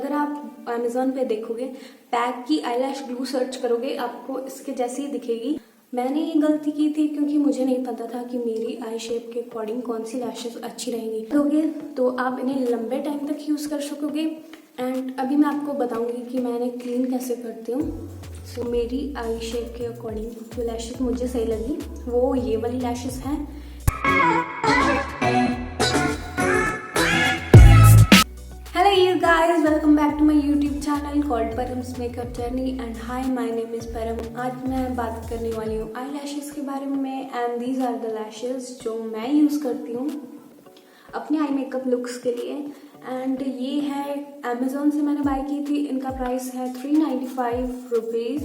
अगर आप अमेज़ॉन पे देखोगे पैक की आईलैश ग्लू सर्च करोगे आपको इसके जैसी ही दिखेगी। मैंने ये गलती की थी क्योंकि मुझे नहीं पता था कि मेरी आई शेप के अकॉर्डिंग कौन सी लैशेस अच्छी रहेंगी। तो आप इन्हें लंबे टाइम तक यूज़ कर सकोगे। एंड अभी मैं आपको बताऊंगी कि मैं इन्हें क्लीन कैसे करती हूँ। सो मेरी आई शेप के अकॉर्डिंग जो लैशेस मुझे सही लगी वो ये वाली लैशेस हैं। Hello you guys, welcome back to my YouTube channel called Param's Makeup Journey and hi, my name is Param। आज मैं बात करने वाली हूँ आई लैशेस के बारे में and these are the lashes जो मैं यूज़ करती हूँ अपने आई मेकअप लुक्स के लिए। एंड ये है अमेज़ॉन से मैंने बाय की थी। इनका प्राइस है 395 रुपीज़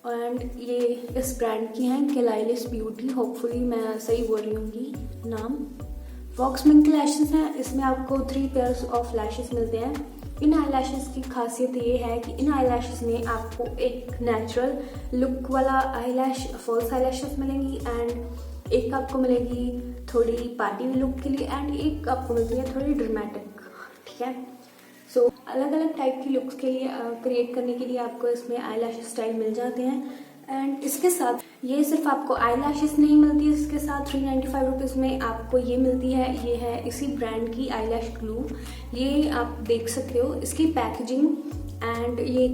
एंड ये इस ब्रांड की हैं केलाइलिस ब्यूटी। होपफुली मैं सही बोल रही होंगी नाम। वॉक्स मिंक लैशेस हैं। इसमें आपको 3 पेयर्स ऑफ लैशेस मिलते हैं। इन आई लैशेस की खासियत ये है कि इन आई लैशेस में आपको एक नेचुरल लुक वाला आई लैश फॉल्स आई लैशेस मिलेंगी एंड एक आपको मिलेगी थोड़ी पार्टी लुक के लिए एंड एक आपको मिलती है थोड़ी ड्रामेटिक। ठीक है, सो अलग अलग टाइप की लुक्स के लिए क्रिएट करने के लिए आपको इसमें आई लैश स्टाइल मिल जाते हैं। एंड इसके साथ ये सिर्फ आपको आई लैशेस नहीं मिलती, इसके साथ 395 रुपीज़ में आपको ये मिलती है। ये है इसी ब्रांड की आई लैश ग्लू। ये आप देख सकते हो इसकी पैकेजिंग एंड ये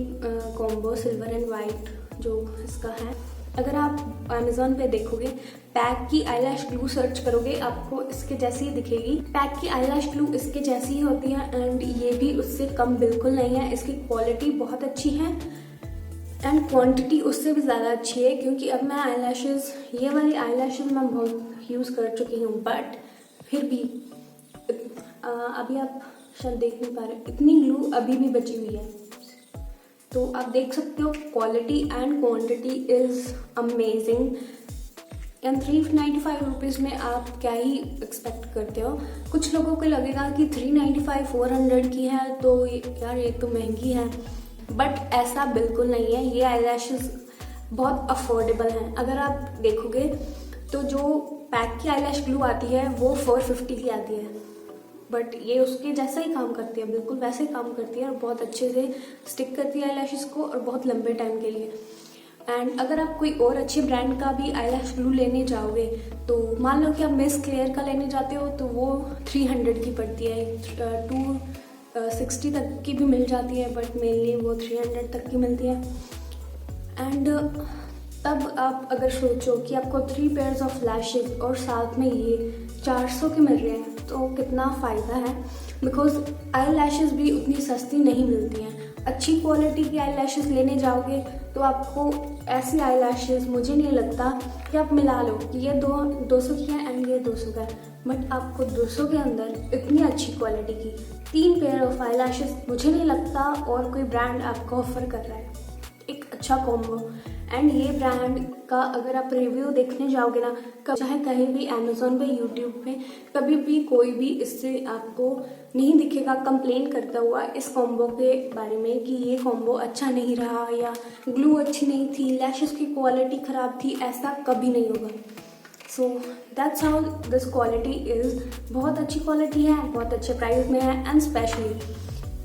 कॉम्बो सिल्वर एंड वाइट जो इसका है। अगर आप अमेज़ॉन पे देखोगे पैक की आई लैश ग्लू सर्च करोगे आपको इसके जैसी ही दिखेगी। पैक की आई लैश ग्लू इसके जैसी ही होती है एंड ये भी उससे कम बिल्कुल नहीं है। इसकी क्वालिटी बहुत अच्छी है एंड क्वांटिटी उससे भी ज़्यादा अच्छी है क्योंकि अब मैं आई लैशेज़ ये वाली आई लैशेज़ मैं बहुत यूज़ कर चुकी हूँ बट फिर भी अभी आप शायद देख नहीं पा रहे, इतनी ग्लू अभी भी बची हुई है। तो आप देख सकते हो quality and quantity is amazing and 395 rupees में आप क्या ही एक्सपेक्ट करते हो। कुछ लोगों को लगेगा कि 395 400 की है तो यार ये तो महंगी है, बट ऐसा बिल्कुल नहीं है। ये आई लैशेज़ बहुत अफोर्डेबल हैं। अगर आप देखोगे तो जो पैक की आई लैश ग्लू आती है वो 450 की आती है बट ये उसके जैसा ही काम करती है, बिल्कुल वैसे ही काम करती है और बहुत अच्छे से स्टिक करती है आई लैशेज़ को और बहुत लंबे टाइम के लिए। एंड अगर आप कोई और अच्छे ब्रांड का भी आई लैश ग्लू लेने जाओगे तो मान लो कि आप मिस क्लियर का लेने जाते हो तो वो 300 की पड़ती है। 260 तक की भी मिल जाती है बट मेनली वो 300 तक की मिलती है। एंड तब आप अगर सोचो कि आपको 3 पेयर्स ऑफ लैशेस और साथ में ये 400 के मिल रहे हैं तो कितना फ़ायदा है। बिकॉज आई लैशेस भी उतनी सस्ती नहीं मिलती हैं। अच्छी क्वालिटी की आई लैशेस लेने जाओगे तो आपको ऐसी आई लैशेस मुझे नहीं लगता कि आप मिला लो कि ये 200 की है एंड ये 200 का है, बट आपको 200 के अंदर इतनी अच्छी क्वालिटी की 3 पेयर ऑफ आई लैशेस मुझे नहीं लगता और कोई ब्रांड आपको ऑफर कर रहा है। एक अच्छा कॉम्बो। एंड ये ब्रांड का अगर आप रिव्यू देखने जाओगे ना चाहे कहीं भी अमेज़ॉन पे यूट्यूब पे कभी भी कोई भी इससे आपको नहीं दिखेगा कंप्लेन करता हुआ इस कॉम्बो के बारे में कि ये कॉम्बो अच्छा नहीं रहा या ग्लू अच्छी नहीं थी, लैशेस की क्वालिटी ख़राब थी। ऐसा कभी नहीं होगा। So that's how this quality is. बहुत अच्छी क्वालिटी है, बहुत अच्छे प्राइस में है एंड स्पेशली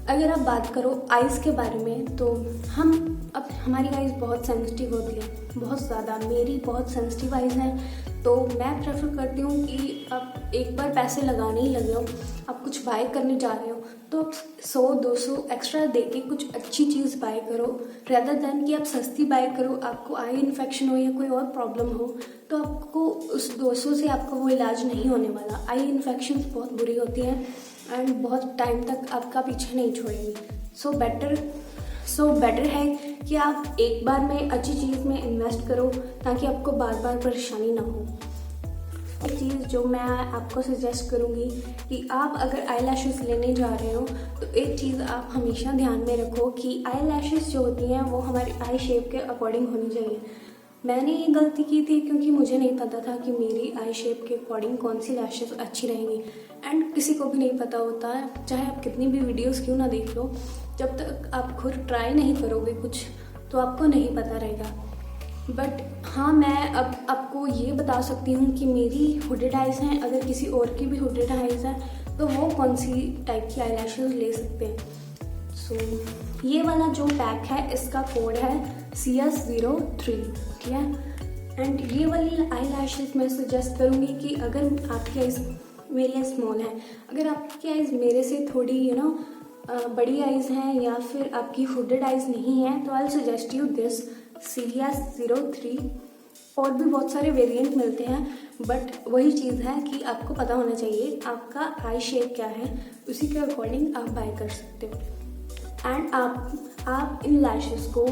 अगर आप बात करो आइज़ के बारे में तो अब हमारी आइज़ बहुत सेंसिटिव होती है, बहुत ज़्यादा। मेरी बहुत सेंसिटिव आइज़ हैं तो मैं प्रेफर करती हूँ कि आप एक बार पैसे लगाने ही लगे हो, आप कुछ बाय करने जा रहे हो तो 100-200 एक्स्ट्रा दे के कुछ अच्छी चीज़ बाय करो रेदर देन कि आप सस्ती बाय करो, आपको आई इन्फेक्शन हो या कोई और प्रॉब्लम हो तो आपको उस 200 से आपका वो इलाज नहीं होने वाला। आई इन्फेक्शन बहुत बुरी होती हैं एंड बहुत टाइम तक आपका पीछे नहीं छोड़ेंगी। सो बेटर है कि आप एक बार में अच्छी चीज़ में इन्वेस्ट करो ताकि आपको बार बार परेशानी ना हो। एक चीज़ जो मैं आपको सजेस्ट करूँगी कि आप अगर आई लैशेस लेने जा रहे हो तो एक चीज़ आप हमेशा ध्यान में रखो कि आई लैशेस जो होती हैं वो हमारी आई शेप के अकॉर्डिंग होनी चाहिए। मैंने ये गलती की थी क्योंकि मुझे नहीं पता था कि मेरी आई शेप के अकॉर्डिंग कौन सी लैशेस अच्छी रहेंगी एंड किसी को भी नहीं पता होता है, चाहे आप कितनी भी वीडियोस क्यों ना देख लो, जब तक आप खुद ट्राई नहीं करोगे कुछ तो आपको नहीं पता रहेगा। बट हाँ, मैं अब आपको ये बता सकती हूँ कि मेरी हुडेड आइज़ हैं, अगर किसी और की भी हुडेड आइज़ हैं तो वो कौन सी टाइप की आई लैशेज़ ले सकते हैं। सो ये वाला जो पैक है इसका कोड है CS03, ठीक है। एंड ये वाली आई लैशेस मैं सजेस्ट करूँगी कि अगर आपकी आइज़, मेरी आइज़ स्मॉल है, अगर आपकी आइज़ मेरे से थोड़ी बड़ी आइज़ हैं या फिर आपकी हुडेड आइज़ नहीं है, तो I suggest you this CS03। और भी बहुत सारे वेरिएंट मिलते हैं, बट वही चीज़ है कि आपको पता होना चाहिए आपका आई शेप क्या है, उसी के अकॉर्डिंग आप बाय कर सकते हो। एंड आप इन लैशेस को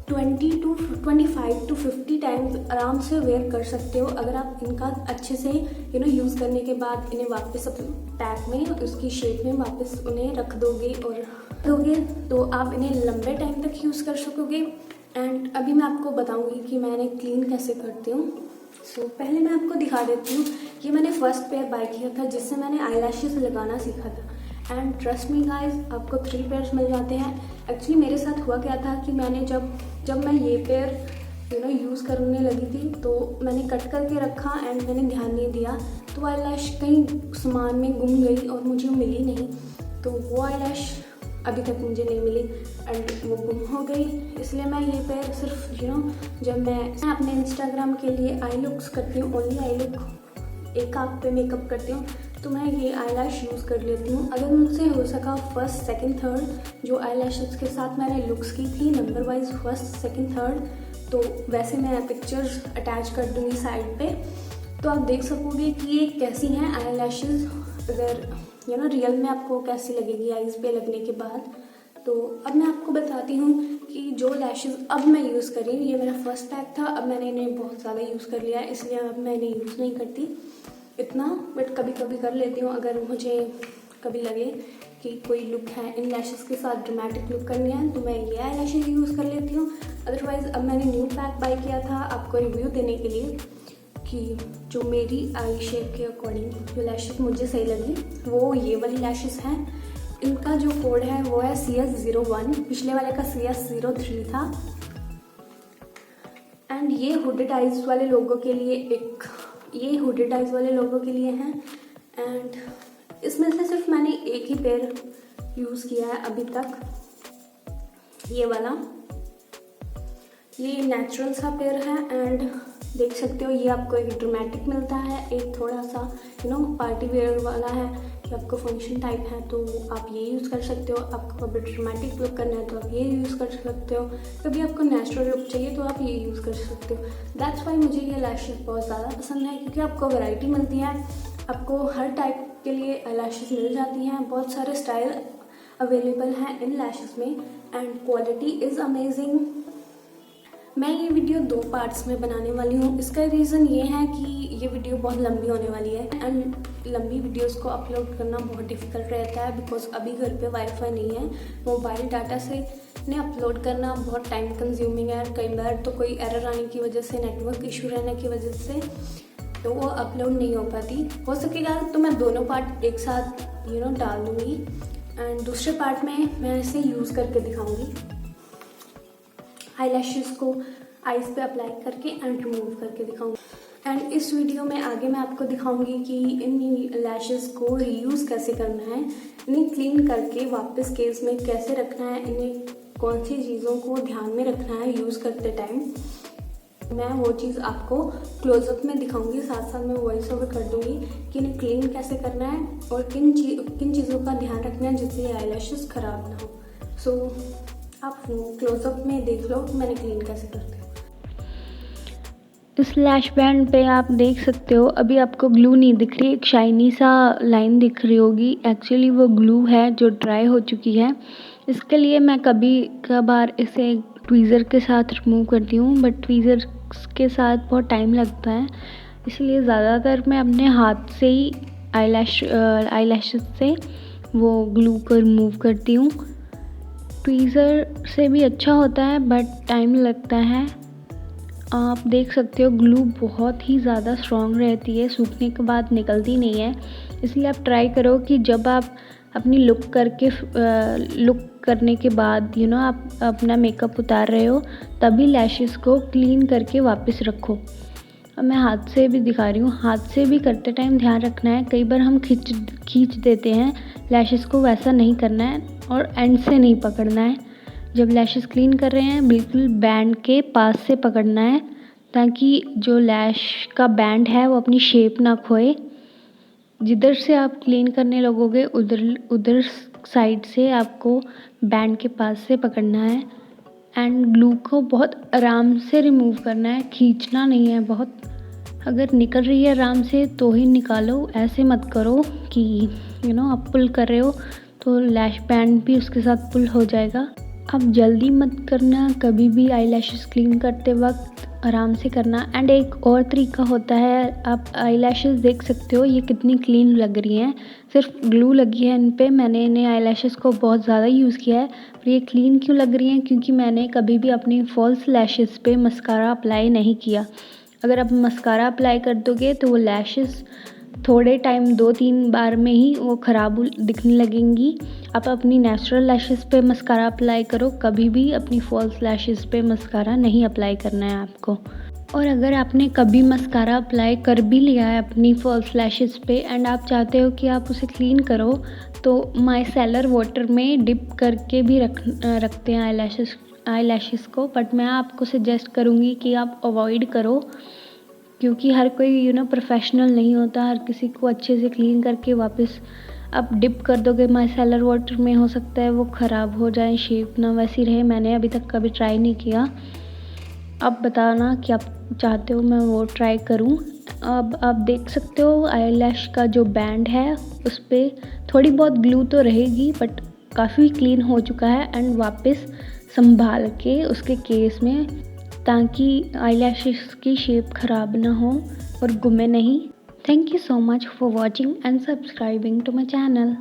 25 to 50 टाइम्स आराम से वेयर कर सकते हो, अगर आप इनका अच्छे से यूज़ करने के बाद इन्हें वापस अपने पैक में उसकी शेप में वापस उन्हें रख दोगे तो आप इन्हें लंबे टाइम तक यूज़ कर सकोगे। एंड अभी मैं आपको बताऊंगी कि मैंने क्लीन कैसे करती हूँ। सो पहले मैं आपको दिखा देती हूँ कि मैंने फर्स्ट पेयर बाय किया था जिससे मैंने आई लैशेस लगाना सीखा था। एंड ट्रस्ट मी गाइज, आपको 3 पेयर्स मिल जाते हैं। एक्चुअली मेरे साथ हुआ क्या था कि मैंने जब मैं ये पेयर यूज़ करने लगी थी तो मैंने कट करके रखा एंड मैंने ध्यान नहीं दिया, तो आई लैश कहीं सामान में गुम गई और मुझे मिली नहीं। तो वो आई लैश अभी तक मुझे नहीं मिली एंड वो गुम हो गई। इसलिए मैं ये पेयर सिर्फ जब मैं अपने इंस्टाग्राम के लिए आई लुक्स करती हूँ, ओनली आई लुक, एक आँख पे मेकअप करती हूँ, तो मैं ये आई लैश यूज़ कर लेती हूँ। अगर मुझसे हो सका फर्स्ट सेकंड थर्ड जो आई लैशेस के साथ मैंने लुक्स की थी number wise first second third, तो वैसे मैं पिक्चर्स अटैच कर दूँगी साइड पे, तो आप देख सकोगे कि ये कैसी हैं आई लैशेस, अगर रियल में आपको कैसी लगेगी आईज पे लगने के बाद। तो अब मैं आपको बताती हूँ कि जो लैशेस अब मैं यूज़ कर रही हूँ, ये मेरा फर्स्ट पैक था, अब मैंने इन्हें बहुत ज़्यादा यूज़ कर लिया है, इसलिए अब मैं इन्हें यूज़ नहीं करती इतना, बट कभी कभी कर लेती हूँ अगर मुझे कभी लगे कि कोई लुक है इन लैशेस के साथ ड्रामेटिक लुक करनी है, तो मैं ये आई लैशेस यूज़ कर लेती हूँ। अदरवाइज़ अब मैंने न्यू पैक बाय किया था आपको रिव्यू देने के लिए कि जो मेरी आई शेप के अकॉर्डिंग जो लैशेस मुझे सही लगी वो ये वाली लैशेस हैं। इनका जो कोड है वो है CS01, पिछले वाले का CS03 था। एंड ये हुडेड आइज वाले लोगों के लिए हैं। एंड इसमें से सिर्फ मैंने एक ही पेयर यूज़ किया है अभी तक, ये वाला, ये नेचुरल सा पेयर है। एंड देख सकते हो ये आपको एक ड्रामेटिक मिलता है, एक थोड़ा सा पार्टी वेयर वाला है कि आपको फंक्शन टाइप है तो आप ये यूज़ कर सकते हो। आपको कभी ड्रामेटिक लुक करना है तो आप ये यूज़ कर सकते हो, कभी आपको नेचुरल लुक चाहिए तो आप ये यूज़ कर सकते हो। दैट्स वाई मुझे ये लैशेस बहुत ज़्यादा पसंद है, क्योंकि आपको वैरायटी मिलती है, आपको हर टाइप के लिए लैशेस मिल जाती हैं, बहुत सारे स्टाइल अवेलेबल हैं इन लैशेस में एंड क्वालिटी इज़ अमेजिंग। मैं ये वीडियो 2 पार्ट्स में बनाने वाली हूँ। इसका रीज़न ये है कि ये वीडियो बहुत लंबी होने वाली है एंड लंबी वीडियोस को अपलोड करना बहुत डिफ़िकल्ट रहता है, बिकॉज अभी घर पे वाईफाई नहीं है। मोबाइल डाटा से इन्हें अपलोड करना बहुत टाइम कंज्यूमिंग है, कई बार तो कोई एरर आने की वजह से, नेटवर्क इशू रहने की वजह से तो वो अपलोड नहीं हो पाती। हो सकेगा तो मैं दोनों पार्ट एक साथ डाल दूँगी एंड दूसरे पार्ट में मैं इसे यूज़ करके दिखाऊँगी, आई लैशेस को आईज पे अप्लाई करके एंड रिमूव करके दिखाऊंगी। एंड इस वीडियो में आगे मैं आपको दिखाऊंगी कि इन लैशेस को रीयूज़ कैसे करना है, इन्हें क्लीन करके वापस केस में कैसे रखना है, इन्हें कौन सी चीज़ों को ध्यान में रखना है यूज़ करते टाइम। मैं वो चीज़ आपको क्लोजअप में दिखाऊंगी, साथ साथ मैं वॉइस ओवर कर दूंगी कि इन्हें क्लीन कैसे करना है और किन चीज़ों का ध्यान रखना है जिससे आई लैशेस ख़राब ना हो। सो आप क्लोजअप में देख लो कि मैंने क्लीन कैसे करते हैं। इस लैश बैंड पे आप देख सकते हो, अभी आपको ग्लू नहीं दिख रही, एक शाइनी सा लाइन दिख रही होगी, एक्चुअली वो ग्लू है जो ड्राई हो चुकी है। इसके लिए मैं कभी कभार इसे ट्वीज़र के साथ रिमूव करती हूँ, बट ट्वीज़र के साथ बहुत टाइम लगता है, इसलिए ज़्यादातर मैं अपने हाथ से ही आई लैशेस से वो ग्लू को रिमूव करती हूँ। ट्वीज़र से भी अच्छा होता है बट टाइम लगता है। आप देख सकते हो ग्लू बहुत ही ज़्यादा स्ट्रॉन्ग रहती है, सूखने के बाद निकलती नहीं है, इसलिए आप ट्राई करो कि जब आप अपनी लुक करने के बाद आप अपना मेकअप उतार रहे हो तभी लैशेस को क्लीन करके वापस रखो। अब मैं हाथ से भी दिखा रही हूँ, हाथ से भी करते टाइम ध्यान रखना है, कई बार हम खींच देते हैं लैशेस को, वैसा नहीं करना है। और एंड से नहीं पकड़ना है। जब लैशेस क्लीन कर रहे हैं बिल्कुल बैंड के पास से पकड़ना है, ताकि जो लैश का बैंड है वो अपनी शेप ना खोए। जिधर से आप क्लीन करने लगोगे उधर साइड से आपको बैंड के पास से पकड़ना है एंड ग्लू को बहुत आराम से रिमूव करना है, खींचना नहीं है बहुत। अगर निकल रही है आराम से तो ही निकालो, ऐसे मत करो कि आप पुल कर रहे हो तो लैश बैंड भी उसके साथ पुल हो जाएगा। अब जल्दी मत करना, कभी भी आई लैशेस क्लीन करते वक्त आराम से करना। एंड एक और तरीका होता है, आप आई लैशेस देख सकते हो ये कितनी क्लीन लग रही हैं, सिर्फ ग्लू लगी है इन पे। मैंने इन्हें आई लैशेस को बहुत ज़्यादा यूज़ किया है, पर ये क्लीन क्यों लग रही हैं? क्योंकि मैंने कभी भी अपनी फॉल्स लैशेस पे मस्कारा अप्लाई नहीं किया। अगर आप मस्कारा अप्लाई कर दोगे तो वो लैशेस थोड़े टाइम 2-3 बार में ही वो ख़राब दिखने लगेंगी। आप अपनी नेचुरल लैशेस पे मस्कारा अप्लाई करो, कभी भी अपनी फॉल्स लैशेस पे मस्कारा नहीं अप्लाई करना है आपको। और अगर आपने कभी मस्कारा अप्लाई कर भी लिया है अपनी फॉल्स लैशेस पे एंड आप चाहते हो कि आप उसे क्लीन करो, तो माइसेलर वाटर में डिप करके भी रखते हैं आई लैशेस को। बट मैं आपको सजेस्ट करूँगी कि आप अवॉइड करो, क्योंकि हर कोई प्रोफेशनल नहीं होता। हर किसी को अच्छे से क्लीन करके वापस आप डिप कर दोगे माइसेलर वाटर में, हो सकता है वो ख़राब हो जाए, शेप ना वैसी रहे। मैंने अभी तक कभी ट्राई नहीं किया। आप बताना कि आप चाहते हो मैं वो ट्राई करूं। अब आप देख सकते हो आई लैश का जो बैंड है उस पर थोड़ी बहुत ग्लू तो रहेगी, बट काफ़ी क्लीन हो चुका है। एंड वापस संभाल के उसके केस में, ताकि आई लैशेस की शेप ख़राब ना हो और गुमे नहीं। Thank you so much for watching and subscribing to my channel.